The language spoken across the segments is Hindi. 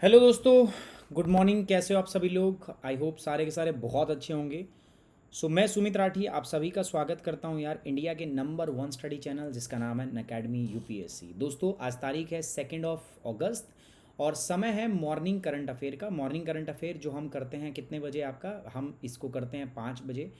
हेलो दोस्तों। Good morning. कैसे हो आप सभी लोग? आई होप सारे के सारे बहुत अच्छे होंगे। मैं सुमित राठी आप सभी का स्वागत करता हूं यार इंडिया के नंबर वन स्टडी चैनल जिसका नाम है अनअकैडमी यूपीएससी। दोस्तों आज तारीख है 2 अगस्त और समय है मॉर्निंग करंट अफेयर का। मॉर्निंग करंट अफेयर जो हम करते हैं कितने बजे आपका, हम इसको करते हैं 5 बजे।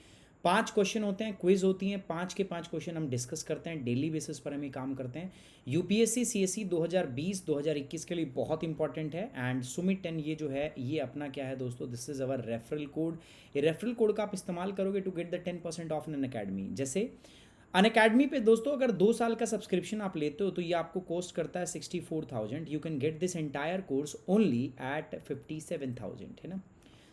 5 क्वेश्चन होते हैं, क्विज होती हैं, 5 के 5 क्वेश्चन हम डिस्कस करते हैं, डेली बेसिस पर हम ये काम करते हैं। यूपीएससी सीएससी 2020-2021 के लिए बहुत इंपॉर्टेंट है। एंड सुमित 10 ये जो है ये अपना क्या है दोस्तों, this is our referral code. ये रेफरल कोड का आप इस्तेमाल करोगे to get the 10% off in Unacademy. जैसे अनअकैडमी पे दोस्तों अगर 2 साल का सब्सक्रिप्शन आप लेते हो तो ये आपको कॉस्ट करता है 64,000। You can get this entire course only at 57,000, है ना।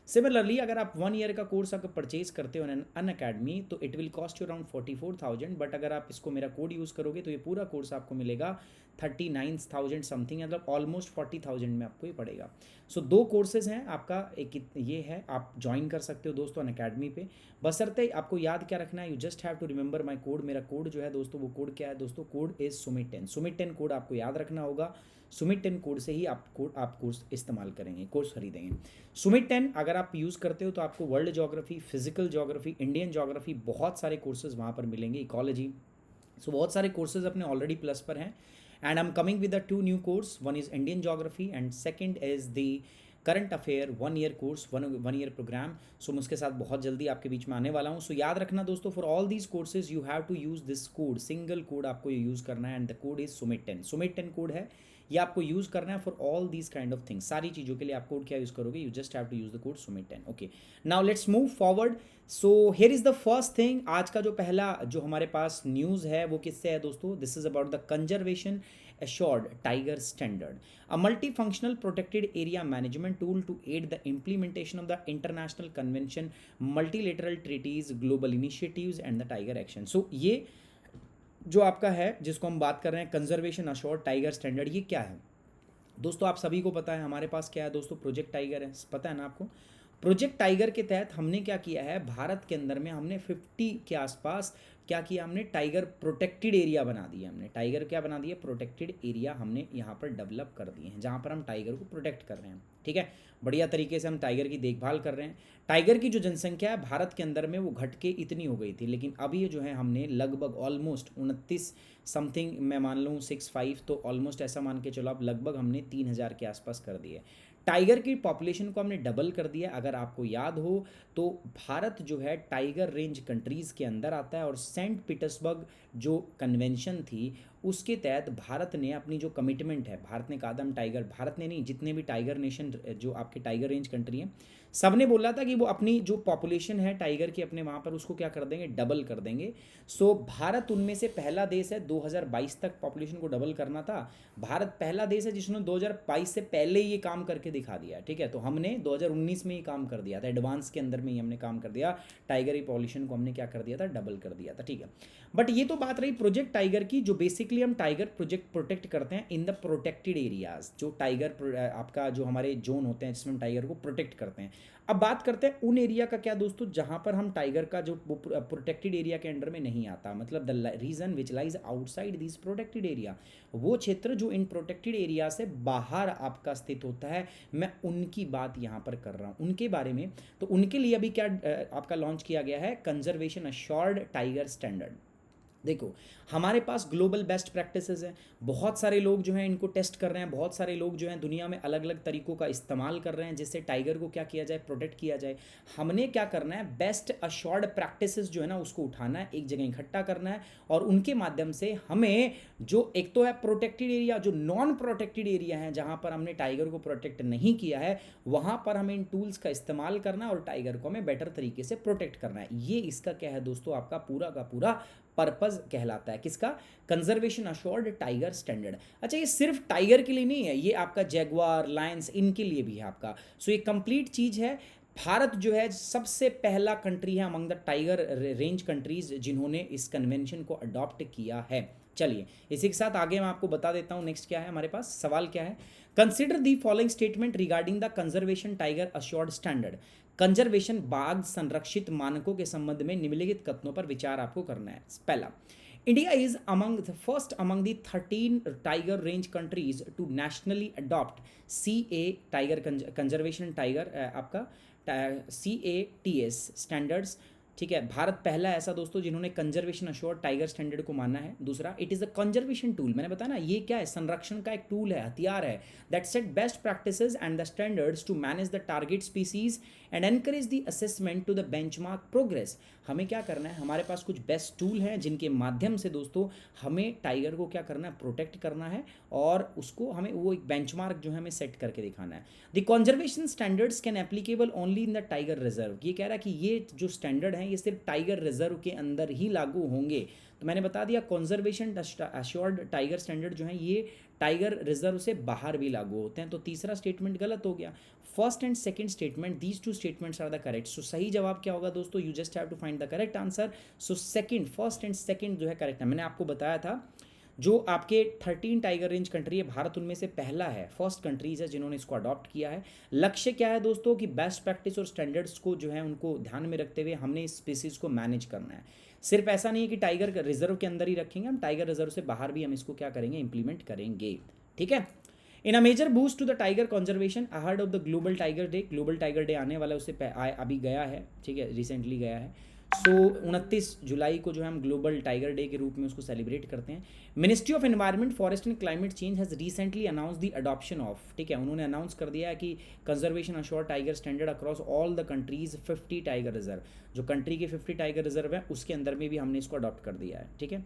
सिमिलरली अगर आप 1 ईयर का कोर्स अगर परचेज करते हो अन अकेडमी तो it will cost you around 44,000। But अगर आप इसको मेरा कोड यूज़ करोगे तो ये पूरा कोर्स आपको मिलेगा 39,000 समथिंग, मतलब ऑलमोस्ट 40,000 में आपको ये पड़ेगा। दो कोर्सेज हैं आपका, एक ये है आप ज्वाइन कर सकते हो दोस्तों अन अकेडमी पे। बशर्ते आपको याद क्या रखना है, you just have to remember my code. मेरा कोड जो है दोस्तों वो कोड क्या है दोस्तों, code is Sumit 10। Sumit 10 code आपको याद रखना होगा। सुमित 10 कोड से ही आप कोर्स इस्तेमाल करेंगे, कोर्स खरीदेंगे। सुमित 10 अगर आप यूज़ करते हो तो आपको world geography, physical geography, Indian geography, बहुत सारे कोर्सेज वहाँ पर मिलेंगे, इकोलॉजी। बहुत सारे कोर्सेज अपने ऑलरेडी प्लस पर हैं। And I am coming with the 2 new course, one is Indian geography and second is the current affair 1 year course, one year programme. मैं उसके साथ बहुत जल्दी आपके बीच में आने वाला हूँ। याद रखना दोस्तों, for all these courses you have to use this code, single code आपको ये यूज़ करना है and the code is Sumit 10। Sumit 10 code है, ये आपको यूज़ करना है for all these kind of things. सारी चीज़ों के लिए आप कोड क्या यूज़ करोगे, you just have to use the code Sumit 10। Okay, now let's move forward. Here is the first thing. आज का जो पहला जो हमारे पास न्यूज़ है वो किससे है दोस्तों, this is about the conservation assured tiger standard, a multifunctional protected area management tool to aid the implementation of the international convention, multilateral treaties, global initiatives and the tiger action। ये जो आपका है जिसको हम बात कर रहे हैं कंजर्वेशन अश्योर्ड टाइगर स्टैंडर्ड, ये क्या है दोस्तों? आप सभी को पता है हमारे पास क्या है दोस्तों, प्रोजेक्ट टाइगर है, पता है ना आपको। प्रोजेक्ट टाइगर के तहत हमने क्या किया है, भारत के अंदर में हमने 50 के आसपास क्या किया, हमने टाइगर प्रोटेक्टेड एरिया बना दिया। हमने टाइगर क्या बना दिया, प्रोटेक्टेड एरिया हमने यहाँ पर डेवलप कर दिए हैं, जहाँ पर हम टाइगर को प्रोटेक्ट कर रहे हैं। ठीक है, बढ़िया तरीके से हम टाइगर की देखभाल कर रहे हैं। टाइगर की जो जनसंख्या है भारत के अंदर में वो घट के इतनी हो गई थी, लेकिन अभी ये जो है हमने लगभग ऑलमोस्ट 29 समथिंग, मैं मान लूँ 65, तो ऑलमोस्ट ऐसा मान के चलो आप लगभग हमने 3,000 के आसपास कर दिए। टाइगर की पॉपुलेशन को हमने डबल कर दिया। अगर आपको याद हो तो भारत जो है टाइगर रेंज कंट्रीज़ के अंदर आता है, और सेंट पीटर्सबर्ग जो कन्वेंशन थी उसके तहत भारत ने अपनी जो कमिटमेंट है, भारत ने कहा था हम टाइगर, भारत ने नहीं, जितने भी टाइगर नेशन जो आपके टाइगर रेंज कंट्री हैं सब ने बोला था कि वो अपनी जो पॉपुलेशन है टाइगर की अपने वहाँ पर उसको क्या कर देंगे, डबल कर देंगे। भारत उनमें से पहला देश है, 2022 तक पॉपुलेशन को डबल करना था। भारत पहला देश है जिसने 2022 से पहले ये काम करके दिखा दिया। ठीक है, तो हमने 2019 में ही काम कर दिया था, एडवांस के अंदर में ही हमने काम कर दिया, टाइगर की पॉपुलेशन को हमने क्या कर दिया था, डबल कर दिया था। ठीक है, बट ये तो बात रही प्रोजेक्ट टाइगर की, जो बेसिकली हम टाइगर प्रोजेक्ट प्रोटेक्ट करते हैं इन द प्रोटेक्टेड एरियाज, जो टाइगर आपका जो हमारे जोन होते हैं जिसमें हम टाइगर को प्रोटेक्ट करते हैं। अब बात करते हैं उन एरिया का क्या दोस्तों, जहां पर हम टाइगर का जो प्रोटेक्टेड एरिया के अंडर में नहीं आता, मतलब the reason which lies outside this protected area, वो क्षेत्र जो इन प्रोटेक्टेड एरिया से बाहर आपका स्थित होता है, मैं उनकी बात यहाँ पर कर रहा हूँ, उनके बारे में। तो उनके लिए अभी क्या आपका लॉन्च किया गया है, कंजर्वेशन अश्योर्ड टाइगर स्टैंडर्ड। देखो हमारे पास ग्लोबल बेस्ट प्रैक्टिसेस हैं, बहुत सारे लोग जो हैं इनको टेस्ट कर रहे हैं, बहुत सारे लोग जो हैं दुनिया में अलग अलग तरीकों का इस्तेमाल कर रहे हैं जिससे टाइगर को क्या किया जाए, प्रोटेक्ट किया जाए। हमने क्या करना है, बेस्ट अश्योर्ड प्रैक्टिसेस जो है ना उसको उठाना है, एक जगह इकट्ठा करना है, और उनके माध्यम से हमें जो एक तो है प्रोटेक्टेड एरिया, जो नॉन प्रोटेक्टेड एरिया है जहाँ पर हमने टाइगर को प्रोटेक्ट नहीं किया है, वहाँ पर हमें इन टूल्स का इस्तेमाल करना है और टाइगर को हमें बेटर तरीके से प्रोटेक्ट करना है। ये इसका क्या है दोस्तों, आपका पूरा का पूरा पर्पज कहलाता है, किसका, कंजर्वेशन अश्योर्ड टाइगर स्टैंडर्ड। अच्छा, ये सिर्फ टाइगर के लिए नहीं है, ये आपका जैगुआर, लायंस, इनके लिए भी है आपका। ये कंप्लीट चीज़ है। भारत जो है सबसे पहला कंट्री है among the tiger range countries जिन्होंने इस कन्वेंशन को अडॉप्ट किया है। चलिए इसी के साथ आगे मैं आपको बता देता हूँ नेक्स्ट क्या है हमारे पास, सवाल क्या है। Consider the following statement regarding the conservation tiger assured standard. Conservation बाघ संरक्षित मानकों के संबंध में निम्नलिखित कथनों पर विचार आपको करना है। पहला, India is among the first among the 13 tiger range countries to nationally adopt CA tiger conservation tiger आपका CATS स्टैंडर्ड्स। ठीक है, भारत पहला ऐसा दोस्तों जिन्होंने कंजर्वेशन अश्योर्ड टाइगर स्टैंडर्ड को माना है। दूसरा, it is a conservation tool, मैंने बताया ना ये क्या है, संरक्षण का एक टूल है, हथियार है, that set best practices and the standards to manage the target species and encourage the assessment to the benchmark progress. हमें क्या करना है, हमारे पास कुछ बेस्ट टूल हैं जिनके माध्यम से दोस्तों हमें टाइगर को क्या करना है, प्रोटेक्ट करना है और उसको हमें वो एक बेंचमार्क जो है हमें सेट करके दिखाना है। The conservation standards can applicable only in the tiger reserve. ये कह रहा है कि ये जो स्टैंडर्ड है ये सिर्फ टाइगर रिजर्व के अंदर ही लागू होंगे। तो मैंने बता दिया कंजर्वेशन अश्योर्ड टाइगर स्टैंडर्ड जो है ये टाइगर रिजर्व से बाहर भी लागू होते हैं। तो तीसरा स्टेटमेंट गलत हो गया। First and second statement, these two statements are the correct. So सही जवाब क्या होगा दोस्तों, you just have to find the correct answer. So second, first and second जो है करेक्ट है। मैंने आपको बताया था जो आपके 13 टाइगर रेंज कंट्री है, भारत उनमें से पहला है, फर्स्ट कंट्रीज है जिन्होंने इसको अडॉप्ट किया है। लक्ष्य क्या है दोस्तों कि बेस्ट प्रैक्टिस और स्टैंडर्ड्स को जो है उनको ध्यान में रखते हुए हमने इस स्पीसीज को मैनेज करना है। सिर्फ ऐसा नहीं है कि टाइगर रिजर्व के अंदर ही रखेंगे, हम टाइगर रिजर्व से बाहर भी हम इसको क्या करेंगे, इंप्लीमेंट करेंगे। ठीक है। In a major boost to the tiger conservation ahead of the Global Tiger Day, Global Tiger Day आने वाला है, उससे अभी गया है, ठीक है, रिसेंटली गया है। सो 29 जुलाई को जो है हम ग्लोबल टाइगर डे के रूप में उसको सेलिब्रेट करते हैं। Ministry of environment forest and climate change has recently announce the adoption of, ठीक है, उन्होंने अनाउंस कर दिया है कि conservation assured tiger standard across all the countries 50 tiger reserve, जो कंट्री के 50 टाइगर रिजर्व है उसके अंदर में भी हमने इसको अडॉप्ट कर दिया है। ठीक है,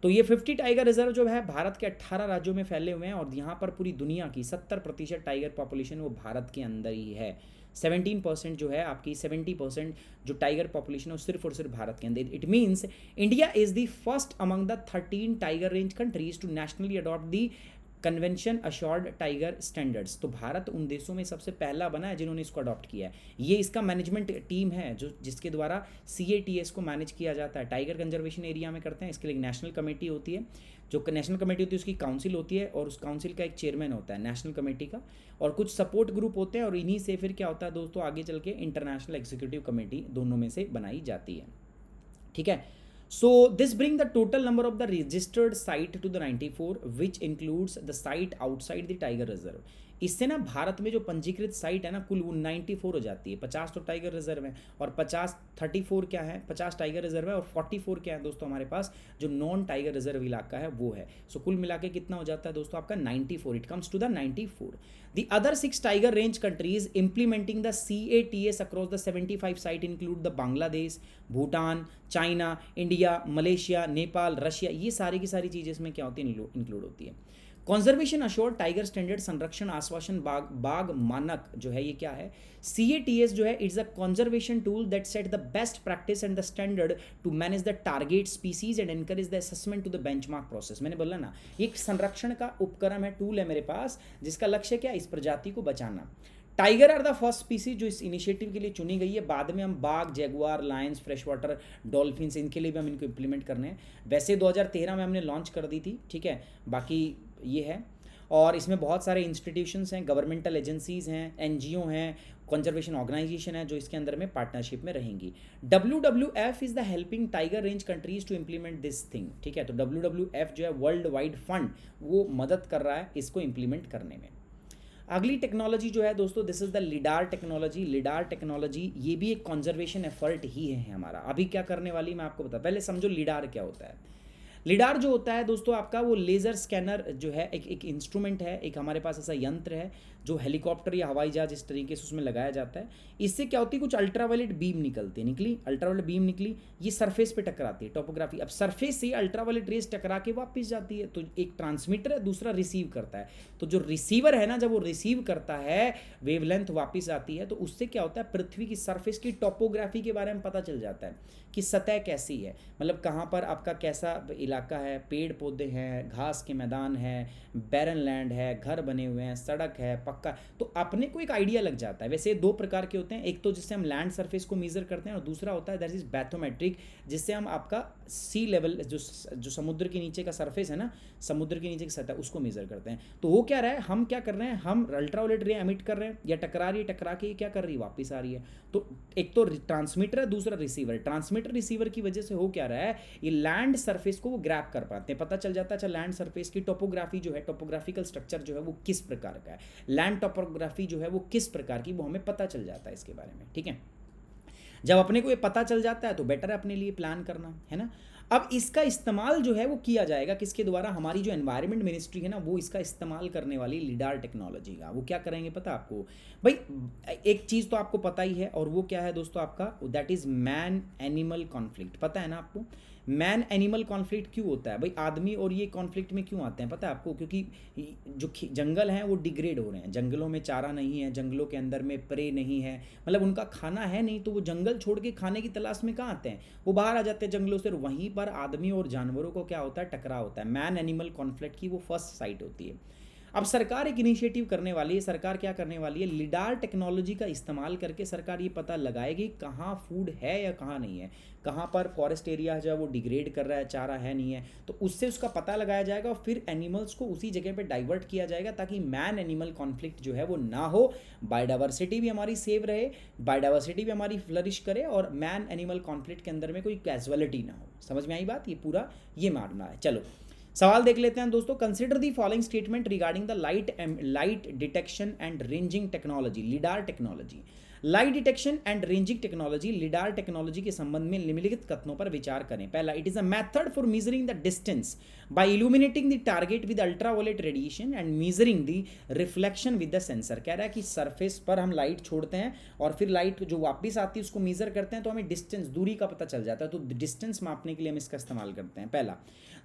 तो ये 50 टाइगर रिजर्व जो है भारत के 18 राज्यों में फैले हुए हैं और यहाँ पर पूरी दुनिया की 70% टाइगर पॉपुलेशन वो भारत के अंदर ही है। 17% जो है आपकी 70% जो टाइगर पॉपुलेशन है वो सिर्फ और सिर्फ भारत के अंदर। It means India is the first among the 13 tiger range countries to nationally adopt the convention assured tiger standards. तो भारत उन देशों में सबसे पहला बना है जिन्होंने इसको अडॉप्ट किया है। ये इसका मैनेजमेंट टीम है जो जिसके द्वारा CATS को मैनेज किया जाता है, टाइगर कंजर्वेशन एरिया में करते हैं। इसके लिए नेशनल कमेटी होती है, जो नेशनल कमेटी होती है उसकी काउंसिल होती है और उस काउंसिल का एक चेयरमैन होता है नेशनल कमेटी का, और कुछ सपोर्ट ग्रुप होते हैं और इन्हीं से फिर क्या होता है दोस्तों आगे चल के इंटरनेशनल एग्जीक्यूटिव कमेटी दोनों में से बनाई जाती है। ठीक है, so this bring the total number of the registered site to the 94, which includes the site outside the tiger reserve। इससे ना भारत में जो पंजीकृत साइट है ना कुल वो 94 हो जाती है। 50 तो टाइगर रिजर्व है और 34 क्या है, 50 टाइगर रिजर्व है और 44 क्या है दोस्तों हमारे पास जो नॉन टाइगर रिजर्व इलाका है वो है। सो कुल मिला के कितना हो जाता है दोस्तों आपका 94, it comes to the 94। The other 6 tiger range countries implementing the CATS across the 75 site include the Bangladesh, Bhutan, China, India, Malaysia, Nepal, Russia। ये सारी की सारी चीज़ें इसमें क्या होती है, इंक्लूड होती है। कंजर्वेशन अश्योर्ड टाइगर स्टैंडर्ड संरक्षण आश्वासन बाग मानक जो है ये क्या है, CATS जो है it's a conservation tool that set the best practice and the standard to manage the target species and encourage the assessment to the benchmark process. मैंने बोला ना ये एक संरक्षण का उपक्रम है, टूल है मेरे पास, जिसका लक्ष्य क्या है, इस प्रजाति को बचाना। Tiger are the first species जो इस इनिशिएटिव के लिए चुनी गई है। बाद में हम बाघ, Jaguar, Lions, fresh water, dolphins, इनके लिए भी हम इनको इम्प्लीमेंट करने हैं। वैसे 2013 में हमने लॉन्च कर दी थी, ठीक है, बाकी ये है। और इसमें बहुत सारे इंस्टीट्यूशंस हैं, गवर्नमेंटल एजेंसीज़ हैं, NGO हैं, कंजर्वेशन ऑर्गेनाइजेशन है जो इसके अंदर में पार्टनरशिप में रहेंगी। WWF is the helping tiger range countries to implement this thing. ठीक है, तो WWF जो है वर्ल्ड वाइड फंड वो मदद कर रहा है इसको इम्प्लीमेंट करने में। अगली टेक्नोलॉजी जो है दोस्तों this is the lidar technology. Lidar technology ये भी एक कंजर्वेशन एफर्ट ही है हमारा। अभी क्या करने वाली मैं आपको बता, पहले समझो लिडार क्या होता है। लिडार जो होता है दोस्तों आपका वो लेज़र स्कैनर जो है एक इंस्ट्रूमेंट है, एक हमारे पास ऐसा यंत्र है जो हेलीकॉप्टर या हवाई जहाज इस तरीके से उसमें लगाया जाता है। इससे क्या होती है, कुछ अल्ट्रावायलेट बीम निकली, अल्ट्रावायलेट बीम निकली, ये सरफेस पे टकराती है, टोपोग्राफी। अब सरफेस से अल्ट्रावायलेट रेस टकरा के वापस जाती है। तो एक ट्रांसमीटर है, दूसरा रिसीव करता है। तो जो रिसीवर है ना, जब वो रिसीव करता है वेवलेंथ वापस आती है, तो उससे क्या होता है, पृथ्वी की सरफेस की टोपोग्राफी के बारे में पता चल जाता है कि सतह कैसी है, मतलब कहाँ पर आपका कैसा इलाका है, पेड़ पौधे हैं, घास के मैदान है, बैरन लैंड है, घर बने हुए हैं, सड़क है, पक्का। तो अपने को एक आइडिया लग जाता है। वैसे दो प्रकार के होते हैं, एक तो जिससे हम लैंड सरफेस को मेजर करते हैं और दूसरा होता है दैट इज बैथोमेट्रिक, जिससे हम आपका सी लेवल जो समुद्र के नीचे का सरफेस है ना, समुद्र के नीचे की सतह, उसको मेजर करते हैं। तो वो क्या रहा है, हम क्या कर रहे हैं, हम अल्ट्रावायलेट रे एमिट कर रहे हैं या टकरा रही है, टकरा के क्या कर रही है, वापस आ रही है। तो एक तो ट्रांसमीटर है, दूसरा रिसीवर। ट्रांसमीटर रिसीवर की वजह से हो क्या रहा है, ये लैंड सरफेस को वो ग्रैप कर पाते हैं, पता चल जाता है अच्छा लैंड सरफेस की टोपोग्राफी जो है, टोपोग्राफिकल स्ट्रक्चर जो है वो किस प्रकार का है, लैंड टोपोग्राफी जो है वो किस प्रकार की, वो हमें पता चल जाता है इसके बारे में, ठीक है। जब अपने को ये पता चल जाता है तो बेटर है अपने लिए प्लान करना, है ना। अब इसका इस्तेमाल जो है वो किया जाएगा किसके द्वारा, हमारी जो एनवायरनमेंट मिनिस्ट्री है ना वो इसका इस्तेमाल करने वाली लिडार टेक्नोलॉजी का। वो क्या करेंगे पता आपको भाई, एक चीज़ तो आपको पता ही है, और वो क्या है दोस्तों आपका, that is man animal conflict. पता है ना आपको मैन एनिमल कॉन्फ्लिक्ट क्यों होता है भाई, आदमी और ये कॉन्फ्लिक्ट में क्यों आते हैं पता है आपको, क्योंकि जो जंगल हैं वो डिग्रेड हो रहे हैं, जंगलों में चारा नहीं है, जंगलों के अंदर में प्रे नहीं है, मतलब उनका खाना है नहीं, तो वो जंगल छोड़ के खाने की तलाश में कहाँ आते हैं, वो बाहर आ जाते हैं जंगलों से। वहीं पर आदमी और जानवरों को क्या होता है, टकराव होता है। मैन एनिमल कॉन्फ्लिक्ट की वो फर्स्ट साइट होती है। अब सरकार एक इनिशिएटिव करने वाली है, सरकार क्या करने वाली है, लिडार टेक्नोलॉजी का इस्तेमाल करके सरकार ये पता लगाएगी कहाँ फूड है या कहाँ नहीं है, कहाँ पर फॉरेस्ट एरिया जो है वो डिग्रेड कर रहा है, चारा है नहीं है, तो उससे उसका पता लगाया जाएगा और फिर एनिमल्स को उसी जगह पे डाइवर्ट किया जाएगा ताकि मैन एनिमल कॉन्फ्लिक्ट जो है वो ना हो, बायोडाइवर्सिटी भी हमारी सेव रहे, बायोडाइवर्सिटी भी हमारी फ्लरिश करे, और मैन एनिमल कॉन्फ्लिक्ट के अंदर में कोई कैजुअलिटी ना हो। समझ में आई बात, ये पूरा ये मानना है। चलो सवाल देख लेते हैं दोस्तों। Consider the following statement regarding the light detection and ranging technology, lidar technology. Light detection and ranging technology, lidar technology के संबंध में निम्नलिखित कथनों पर विचार करें। पहला, it is a method for measuring the distance by illuminating the target with ultraviolet radiation and measuring the reflection with the sensor. कह रहा है कि सरफेस पर हम लाइट छोड़ते हैं और फिर लाइट जो वापस आती है उसको मेजर करते हैं, तो हमें डिस्टेंस, दूरी का पता चल जाता है, तो डिस्टेंस मापने के लिए हम इसका इस्तेमाल करते हैं, पहला।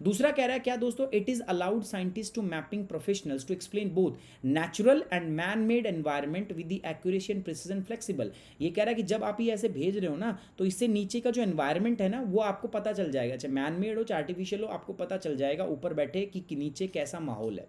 दूसरा कह रहा है क्या दोस्तों, it is allowed scientist to mapping professionals to explain both natural and man made environment with the accuracy and precision flexible. ये कह रहा है कि जब आप ये ऐसे भेज रहे हो ना, तो इससे नीचे का जो एनवायरनमेंट है ना वो आपको पता चल जाएगा, चाहे मैन मेड हो चाहे आर्टिफिशियल हो, आपको पता चल जाएगा ऊपर बैठे कि नीचे कैसा माहौल है।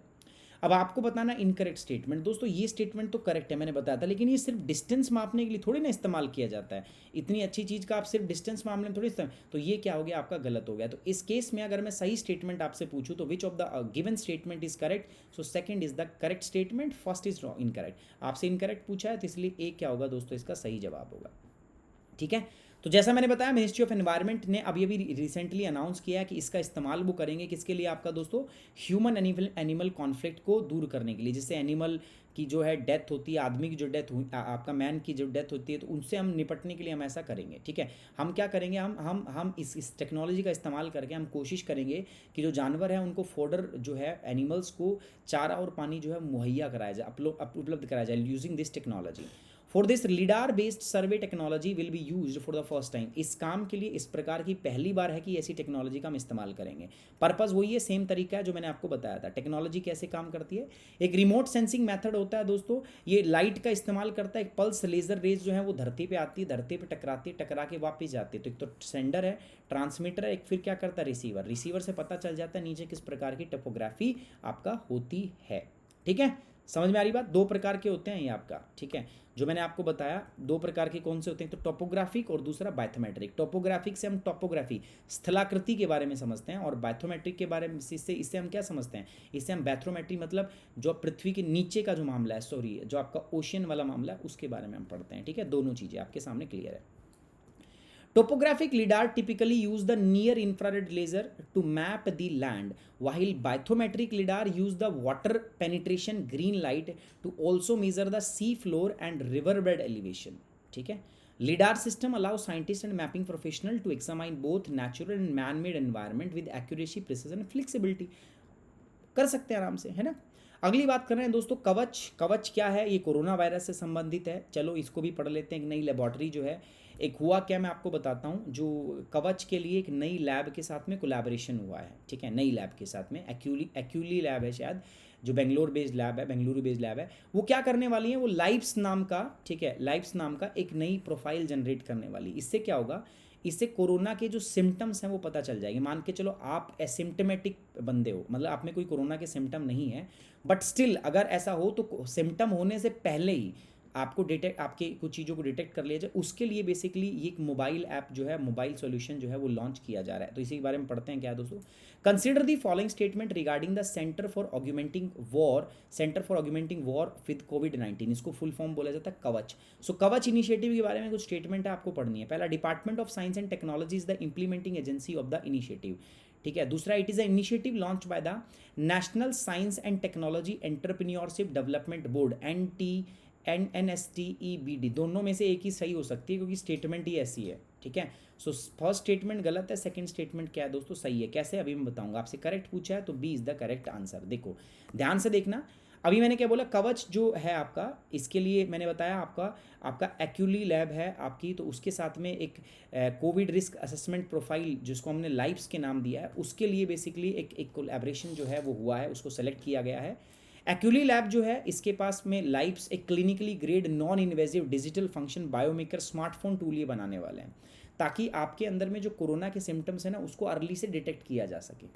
अब आपको बताना इनकरेक्ट स्टेटमेंट। दोस्तों ये स्टेटमेंट तो करेक्ट है, मैंने बताया था, लेकिन ये सिर्फ डिस्टेंस मापने के लिए थोड़ी ना इस्तेमाल किया जाता है। इतनी अच्छी चीज़ का आप सिर्फ डिस्टेंस मापने में थोड़ी इस्तेमाल, तो ये क्या हो गया आपका, गलत हो गया। तो इस केस में अगर मैं सही स्टेटमेंट आपसे पूछूं तो which of the given statement is correct, so second is the correct statement, first is wrong, incorrect. आपसे इनकरेक्ट पूछा है तो इसलिए ए क्या होगा दोस्तों, इसका सही जवाब होगा, ठीक है। तो जैसा मैंने बताया, मिनिस्ट्री ऑफ एनवायरनमेंट ने अभी अभी रिसेंटली अनाउंस किया है कि इसका इस्तेमाल वो करेंगे किसके लिए आपका दोस्तों, ह्यूमन एनिमल कॉन्फ्लिक्ट को दूर करने के लिए। जिससे एनिमल की जो है डेथ होती है, आदमी की जो डेथ हुई, आपका मैन की जो डेथ होती है, तो उनसे हम निपटने के लिए हम ऐसा करेंगे, ठीक है। हम क्या करेंगे, हम इस टेक्नोलॉजी का इस्तेमाल करके हम कोशिश करेंगे कि जो जानवर है उनको फोडर जो है, एनिमल्स को चारा और पानी जो है मुहैया कराया जाए, उपलब्ध कराया जाए using this technology. For this lidar based survey technology will be used for the first time. इस काम के लिए इस प्रकार की पहली बार है कि ऐसी टेक्नोलॉजी का हम इस्तेमाल करेंगे। पर्पज़ वही है, सेम तरीका है जो मैंने आपको बताया था। टेक्नोलॉजी कैसे काम करती है, एक रिमोट सेंसिंग मेथड होता है दोस्तों, ये लाइट का इस्तेमाल करता है, एक पल्स लेजर रेज जो है वो धरती पे आती है, धरती पे टकराती है, टकरा के वापस जाती है। तो एक तो सेंडर है, ट्रांसमीटर है, एक फिर क्या करता है रिसीवर, रिसीवर से पता चल जाता है नीचे किस प्रकार की टोपोग्राफी आपका होती है, ठीक है। समझ में आ रही बात, दो प्रकार के होते हैं ये आपका, ठीक है। जो मैंने आपको बताया दो प्रकार के कौन से होते हैं, तो टोपोग्राफिक और दूसरा बायोमेट्रिक। टोपोग्राफिक से हम टोपोग्राफी स्थलाकृति के बारे में समझते हैं, और बायोमेट्रिक के बारे में इससे हम क्या समझते हैं, इससे हम बैथ्रोमेट्री मतलब जो पृथ्वी के नीचे का जो मामला है, सॉरी जो आपका ओशियन वाला मामला है उसके बारे में हम पढ़ते हैं, ठीक है। दोनों चीज़ें आपके सामने क्लियर है। Topographic lidar typically use the near infrared laser to map the land, while bathymetric lidar use the water penetration green light to also measure the sea floor and riverbed elevation, ठीक है। lidar system allows scientists and mapping professional to examine both natural and man-made environment with accuracy, precision and flexibility। कर सकते हैं आराम से, है ना। अगली बात कर रहे हैं दोस्तों, कवच। कवच क्या है, ये कोरोना वायरस से संबंधित है, चलो इसको भी पढ़ लेते हैं। एक नई लेबॉर्ट्री जो है, एक हुआ क्या मैं आपको बताता हूँ, जो कवच के लिए एक नई लैब के साथ में कोलैबोरेशन हुआ है, ठीक है। नई लैब के साथ में एक्यूली लैब है शायद, जो बेंगलोर बेस्ड लैब है, बेंगलुरु बेस्ड लैब है, वो क्या करने वाली है, वो लाइव्स नाम का, ठीक है, लाइव्स नाम का एक नई प्रोफाइल जनरेट करने वाली। इससे क्या होगा, इससे कोरोना के जो सिम्टम्स हैं वो पता चल जाएंगे। मान के चलो आप एसिम्टमेटिक बंदे हो, मतलब आप में कोई कोरोना के सिम्टम नहीं है, बट स्टिल अगर ऐसा हो तो सिम्टम होने से पहले ही आपको डिटेक्ट, आपके कुछ चीज़ों को डिटेक्ट कर लिया जाए, उसके लिए बेसिकली ये एक मोबाइल ऐप जो है, मोबाइल सॉल्यूशन जो है वो लॉन्च किया जा रहा है। तो इसी के बारे में पढ़ते हैं क्या दोस्तों। Consider the following statement regarding the centre for augmenting war with कोविड-19। इसको फुल फॉर्म बोला जाता है कवच। सो कवच इनिशिएटिव के बारे में कुछ स्टेटमेंट है आपको पढ़नी है। पहला, department of science and technology is the implementing agency of the initiative. ठीक है। दूसरा, it is a initiative launch by the national science and technology entrepreneurship development board, NSTEBD, दोनों में से एक ही सही हो सकती है क्योंकि स्टेटमेंट ही ऐसी है, ठीक है। सो फर्स्ट स्टेटमेंट गलत है, सेकंड स्टेटमेंट क्या है दोस्तों, सही है। कैसे, अभी मैं बताऊंगा। आपसे करेक्ट पूछा है तो B is the correct answer. देखो ध्यान से देखना, अभी मैंने क्या बोला, कवच जो है आपका, इसके लिए मैंने बताया आपका आपका एक्यूली लैब है आपकी, तो उसके साथ में एक कोविड रिस्क असेसमेंट प्रोफाइल जिसको हमने लाइफ्स के नाम दिया है, उसके लिए बेसिकली एक कोलैबोरेशन जो है वो हुआ है, उसको सेलेक्ट किया गया है। एक्यूली लैब जो है इसके पास में लाइफ्स एक clinically grade non invasive digital function biomarker smartphone tool ये बनाने वाले हैं, ताकि आपके अंदर में जो कोरोना के सिम्टम्स है ना उसको अर्ली से डिटेक्ट किया जा सके।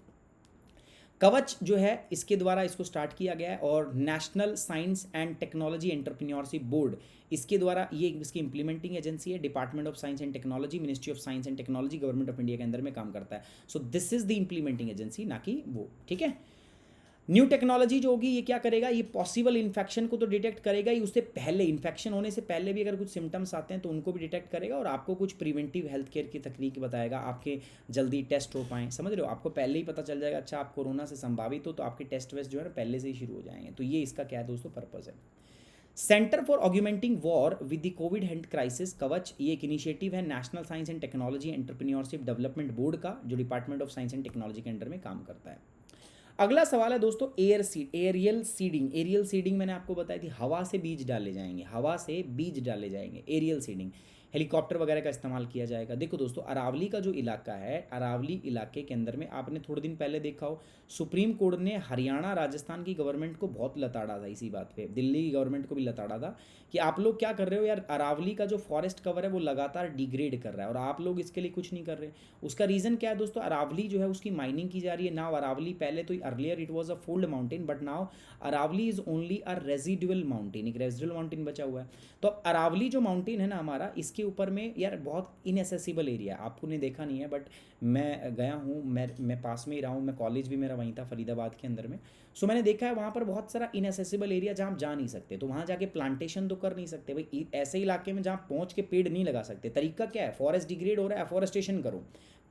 कवच जो है इसके द्वारा इसको स्टार्ट किया गया है, और national science and technology entrepreneurship board इसके द्वारा, ये इसकी इंप्लीमेंटिंग एजेंसी है, department of science and technology, ministry of science and technology, government of India के अंदर में काम करता है। So this is the implementing agency, ना कि वो, ठीक है। न्यू टेक्नोलॉजी जो होगी ये क्या करेगा, ये पॉसिबल इन्फेक्शन को तो डिटेक्ट करेगा ही, उससे पहले, इन्फेक्शन होने से पहले भी अगर कुछ सिम्टम्स आते हैं तो उनको भी डिटेक्ट करेगा, और आपको कुछ प्रिवेंटिव हेल्थ केयर की तकनीक बताएगा, आपके जल्दी टेस्ट हो पाएँ। समझ रहे हो, आपको पहले ही पता चल जाएगा अच्छा आप कोरोना से संभावित हो, तो आपके टेस्ट वेस्ट जो है ना पहले से ही शुरू हो जाएंगे। तो ये इसका क्या है दोस्तों, पर्पज़ है। Centre for augmenting war with the COVID health crisis, Kavach, ये एक इनिशिएटिव है national science and technology entrepreneurship development board का, जो department of science and technology के अंडर में काम करता है। अगला सवाल है दोस्तों एरियल सीडिंग। एरियल सीडिंग मैंने आपको बताई थी, हवा से बीज डाले जाएंगे, हवा से बीज डाले जाएंगे, एरियल सीडिंग। हेलीकॉप्टर वगैरह का इस्तेमाल किया जाएगा। देखो दोस्तों, अरावली का जो इलाका है, अरावली इलाके के अंदर में आपने थोड़े दिन पहले देखा हो, सुप्रीम कोर्ट ने हरियाणा राजस्थान की गवर्नमेंट को बहुत लताड़ा था इसी बात पे, दिल्ली की गवर्नमेंट को भी लताड़ा था कि आप लोग क्या कर रहे हो यार, अरावली का जो फॉरेस्ट कवर है वो लगातार डिग्रेड कर रहा है और आप लोग इसके लिए कुछ नहीं कर रहे। उसका रीज़न क्या है दोस्तों, अरावली जो है उसकी माइनिंग की जा रही है। नाउ अरावली, पहले तो earlier it was a fold mountain, but now Aravalli is only a residual mountain, एक रेजिडुअल माउंटेन बचा हुआ है। तो अब अरावली जो माउंटेन है ना हमारा, इसके ऊपर में यार बहुत इनएसेसिबल एरिया है, आपने देखा नहीं है बट मैं गया हूँ, मैं पास में ही रहा हूँ, मैं कॉलेज भी मेरा वहीं था फरीदाबाद के अंदर में। सो मैंने देखा है वहाँ पर बहुत सारा इनएसेसिबल एरिया जहाँ आप जा नहीं सकते, तो वहाँ जाके प्लांटेशन तो कर नहीं सकते भाई, ऐसे इलाके में जहाँ पहुँच के पेड़ नहीं लगा सकते। तरीका क्या है, फॉरेस्ट डिग्रेड हो रहा है, एफॉरेस्टेशन करो,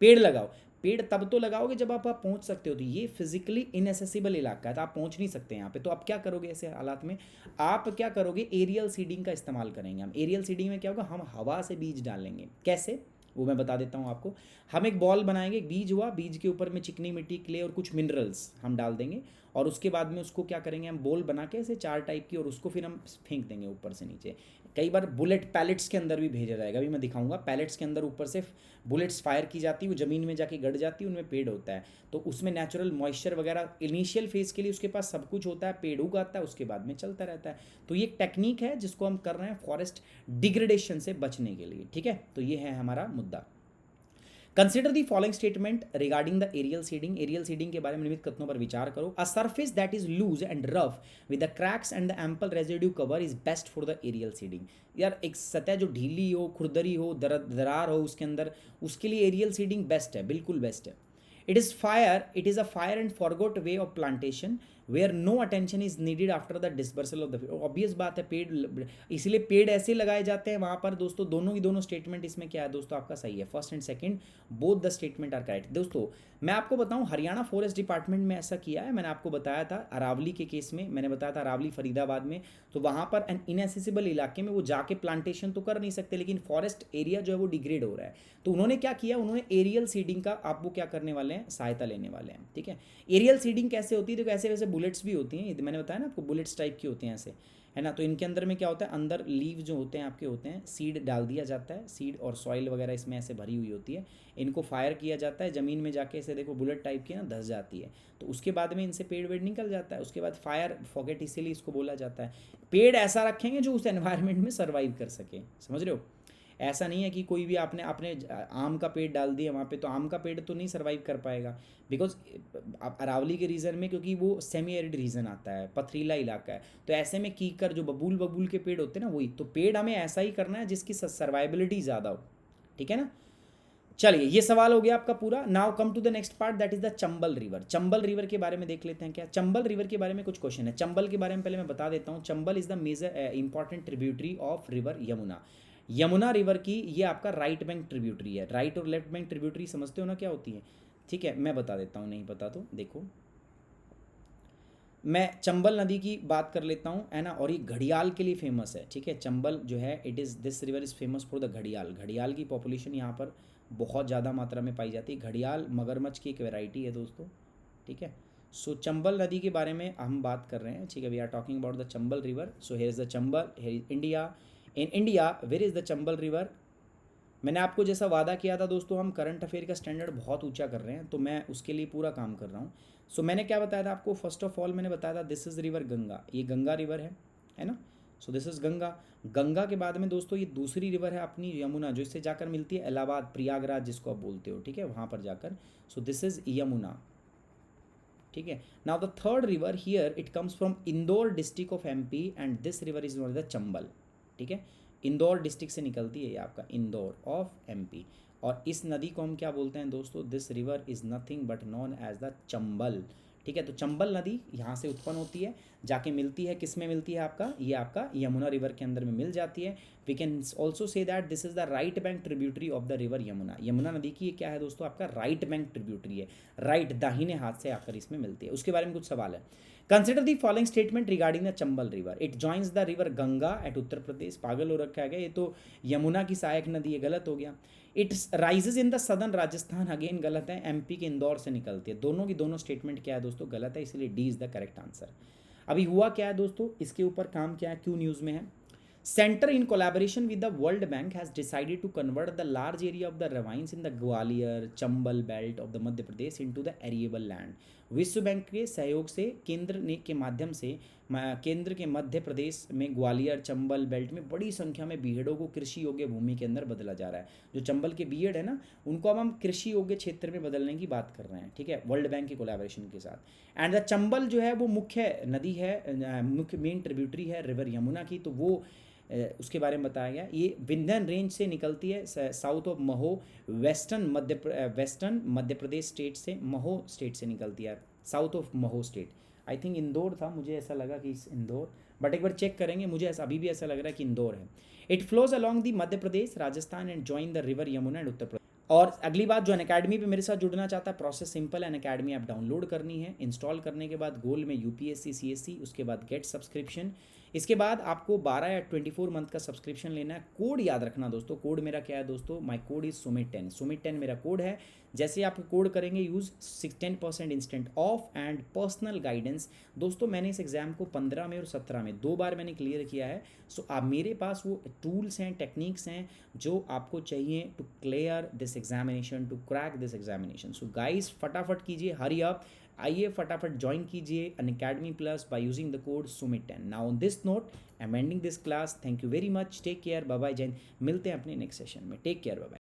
पेड़ लगाओ। पेड़ तब तो लगाओगे जब आप पहुंच सकते हो, तो ये फिजिकली इनएसेसिबल इलाका है, तो आप पहुंच नहीं सकते यहाँ पे। तो आप क्या करोगे ऐसे हालात में, आप क्या करोगे, एरियल सीडिंग का इस्तेमाल करेंगे हम। एरियल सीडिंग में क्या होगा, हम हवा से बीज डालेंगे। कैसे, वो मैं बता देता हूँ आपको। हम एक बॉल बनाएंगे, एक बीज हुआ, बीज के ऊपर में चिकनी मिट्टी, क्ले और कुछ मिनरल्स हम डाल देंगे, और उसके बाद में उसको क्या करेंगे, हम बॉल बना के ऐसे 4 टाइप की, और उसको फिर हम फेंक देंगे ऊपर से नीचे। कई बार बुलेट पैलेट्स के अंदर भी भेजा जाएगा, अभी मैं दिखाऊंगा। पैलेट्स के अंदर ऊपर से बुलेट्स फायर की जाती है, वो ज़मीन में जाके गड़ जाती है, उनमें पेड़ होता है, तो उसमें नेचुरल मॉइस्चर वगैरह इनिशियल फेज़ के लिए उसके पास सब कुछ होता है, पेड़ उगाता है, उसके बाद में चलता रहता है। तो ये एक टेक्निक है जिसको हम कर रहे हैं फॉरेस्ट डिग्रेडेशन से बचने के लिए, ठीक है। तो ये है हमारा मुद्दा। Consider the following statement regarding the aerial seeding. Aerial seeding के बारे में निम्नलिखित कथनों पर विचार करो। A surface that is loose and rough with the cracks and the ample residue cover is best for the aerial seeding. यार एक सतह जो ढीली हो, खुरदरी हो, दरार हो उसके अंदर, उसके लिए एरियल सीडिंग बेस्ट है, बिल्कुल बेस्ट है। It is a fire and forgot way of plantation where no attention is needed after the dispersal of the. Obvious बात है, पेड़, इसलिए पेड़ ऐसे लगाए जाते हैं वहाँ पर दोस्तों। दोनों की दोनों स्टेटमेंट इसमें क्या है दोस्तों, आपका सही है, first and second both the statement are correct. दोस्तों मैं आपको बताऊं, हरियाणा फॉरेस्ट डिपार्टमेंट में ऐसा किया है, मैंने आपको बताया था अरावली के केस में, मैंने बताया था अरावली फरीदाबाद में, तो वहाँ पर एन इनएसेसिबल इलाके में वो जाके प्लांटेशन तो कर नहीं सकते, लेकिन फॉरेस्ट एरिया जो है वो डिग्रेड हो रहा है, तो उन्होंने क्या किया, उन्होंने एरियल सीडिंग का आप वो क्या करने वाले हैं, सहायता लेने वाले हैं, ठीक है। एरियल सीडिंग कैसे होती है, देखो ऐसे वैसे बुलेट्स भी होती हैं, मैंने बताया ना आपको, बुलेट्स टाइप की होती हैं ऐसे, है ना। तो इनके अंदर में क्या होता है, अंदर लीव जो होते हैं आपके होते हैं, सीड डाल दिया जाता है, सीड और सॉइल वगैरह इसमें ऐसे भरी हुई होती है, इनको फायर किया जाता है, ज़मीन में जाके ऐसे देखो बुलेट टाइप की ना धस जाती है, तो उसके बाद में इनसे पेड़ वेड़ निकल जाता है, उसके बाद फायर फॉकेट इसीलिए इसको बोला जाता है। पेड़ ऐसा रखेंगे जो उस एनवायरनमेंट में सर्वाइव कर सके, समझ रहे हो। ऐसा नहीं है कि कोई भी आपने आपने आम का पेड़ डाल दिया वहाँ पे, तो आम का पेड़ तो नहीं सर्वाइव कर पाएगा, बिकॉज अरावली के रीजन में, क्योंकि वो सेमी एरिड रीजन आता है, पथरीला इलाका है, तो ऐसे में कीकर जो बबूल के पेड़ होते हैं ना, वही तो पेड़ हमें ऐसा ही करना है जिसकी सर्वाइबिलिटी ज़्यादा हो, ठीक है ना। चलिए ये सवाल हो गया आपका पूरा। Now come to the next part, that is the Chambal river. Chambal river के बारे में देख लेते हैं क्या, चंबल रिवर के बारे में कुछ क्वेश्चन है। चंबल के बारे में पहले मैं बता देता हूँ, Chambal is the major important tributary of river Yamuna. Yamuna river की ये आपका राइट बैंक ट्रिब्यूटरी है। राइट और लेफ्ट बैंक ट्रिब्यूटरी समझते हो ना क्या होती है, ठीक है, मैं बता देता हूँ, नहीं पता तो देखो, मैं चंबल नदी की बात कर लेता हूँ, है ना, और ये घड़ियाल के लिए फेमस है। ठीक है, चंबल जो है, it is this river is famous for the घड़ियाल। घड़ियाल की पॉपुलेशन यहाँ पर बहुत ज़्यादा मात्रा में पाई जाती है। घड़ियाल मगरमच्छ की एक वैरायटी है दोस्तों। ठीक है, सो चंबल नदी के बारे में हम बात कर रहे हैं। ठीक है, we are talking about the Chambal river. So here is the Chambal, here is India. In India where is the Chambal river. मैंने आपको जैसा वादा किया था दोस्तों, हम करंट अफेयर का स्टैंडर्ड बहुत ऊंचा कर रहे हैं, तो मैं उसके लिए पूरा काम कर रहा हूँ। सो मैंने क्या बताया था आपको, फर्स्ट ऑफ ऑल मैंने बताया था दिस इज़ रिवर गंगा, ये गंगा रिवर है ना। So this is Ganga. Ganga के बाद में दोस्तों ये दूसरी रिवर है अपनी यमुना, जो इससे जाकर मिलती है इलाहाबाद, प्रयागराज जिसको आप बोलते हो। ठीक है, वहाँ पर जाकर, सो दिस इज़ यमुना। ठीक है, now the third river here it comes from Indore district of MP and this river is known the Chambal. ठीक है, इंदौर डिस्ट्रिक्ट से निकलती है ये आपका, इंदौर ऑफ एमपी। और इस नदी को हम क्या बोलते हैं दोस्तों, this river is nothing but known as the Chambal. ठीक है, तो चंबल नदी यहाँ से उत्पन्न होती है, जाके मिलती है, किस में मिलती है आपका, ये आपका यमुना रिवर के अंदर में मिल जाती है। We can also say that this is the right bank tributary of the river Yamuna. Yamuna नदी की ये क्या है दोस्तों, आपका राइट बैंक ट्रिब्यूटरी है, राइट दाहिने हाथ से आकर इसमें मिलती है। उसके बारे में कुछ सवाल है। Consider the following statement regarding the Chambal river, it joins the river Ganga at Uttar Pradesh. पागल हो रखा है, ये तो यमुना की सहायक नदी है, गलत हो गया। It rises in the southern Rajasthan, again गलत है, एमपी के इंदौर से निकलती है। दोनों की दोनों स्टेटमेंट क्या है दोस्तों, गलत है, इसलिए D is the correct answer. अभी हुआ क्या है दोस्तों, इसके ऊपर काम क्या है, क्यों न्यूज़ में है। Center in collaboration with the World Bank has decided to convert the large area of the ravines in the Gwalior Chambal belt of the Madhya Pradesh into the arable land. विश्व बैंक के सहयोग से केंद्र ने के माध्यम से केंद्र के मध्य प्रदेश में ग्वालियर चंबल बेल्ट में बड़ी संख्या में बीहड़ों को कृषि योग्य भूमि के अंदर बदला जा रहा है। जो चंबल के बीहड़ है ना, उनको अब हम कृषि योग्य क्षेत्र में बदलने की बात कर रहे हैं। ठीक है, वर्ल्ड बैंक के कोलैबोरेशन के साथ। एंड द चंबल जो है वो मुख्य नदी है, मुख्य मेन ट्रिब्यूटरी है रिवर यमुना की, तो वो उसके बारे में बताया गया। ये विंध्यन रेंज से निकलती है, south of Mhow, western Madhya Pradesh state से, महो स्टेट से निकलती है, south of Mhow state. I think Indore था, मुझे ऐसा लगा कि इंदौर, बट एक बार चेक करेंगे, मुझे ऐसा अभी भी ऐसा लग रहा है कि इंदौर है। It flows along the Madhya Pradesh Rajasthan and join the river Yamuna and Uttar Pradesh. और अगली बात, जो अनअकैडमी पे मेरे साथ जुड़ना चाहता है, प्रोसेस सिंपल है। अनअकैडमी आप डाउनलोड करनी है, इंस्टॉल करने के बाद गोल में यूपीएससी सीएससी, उसके बाद गेट सब्सक्रिप्शन, इसके बाद आपको 12 या 24 मंथ का सब्सक्रिप्शन लेना है। कोड याद रखना दोस्तों, कोड मेरा क्या है दोस्तों, माय कोड इज सुमित10, सुमित10 मेरा कोड है। जैसे आप कोड करेंगे use 10% instant of and personal guidance. दोस्तों मैंने इस एग्ज़ाम को 15 में और 17 में 2 बार मैंने क्लियर किया है। सो आप मेरे पास वो टूल्स हैं, टेक्निक्स हैं जो आपको चाहिए to clear this examination, to crack this examination. So guys फटाफट कीजिए, हरी अप, आइए फटाफट ज्वाइन कीजिए Unacademy plus by using the code सुमित10। Now on this note I am ending this class, thank you very much, take care, bye bye, जय हिंद। मिलते हैं अपने नेक्स्ट सेशन में, टेक केयर, बाय बाय।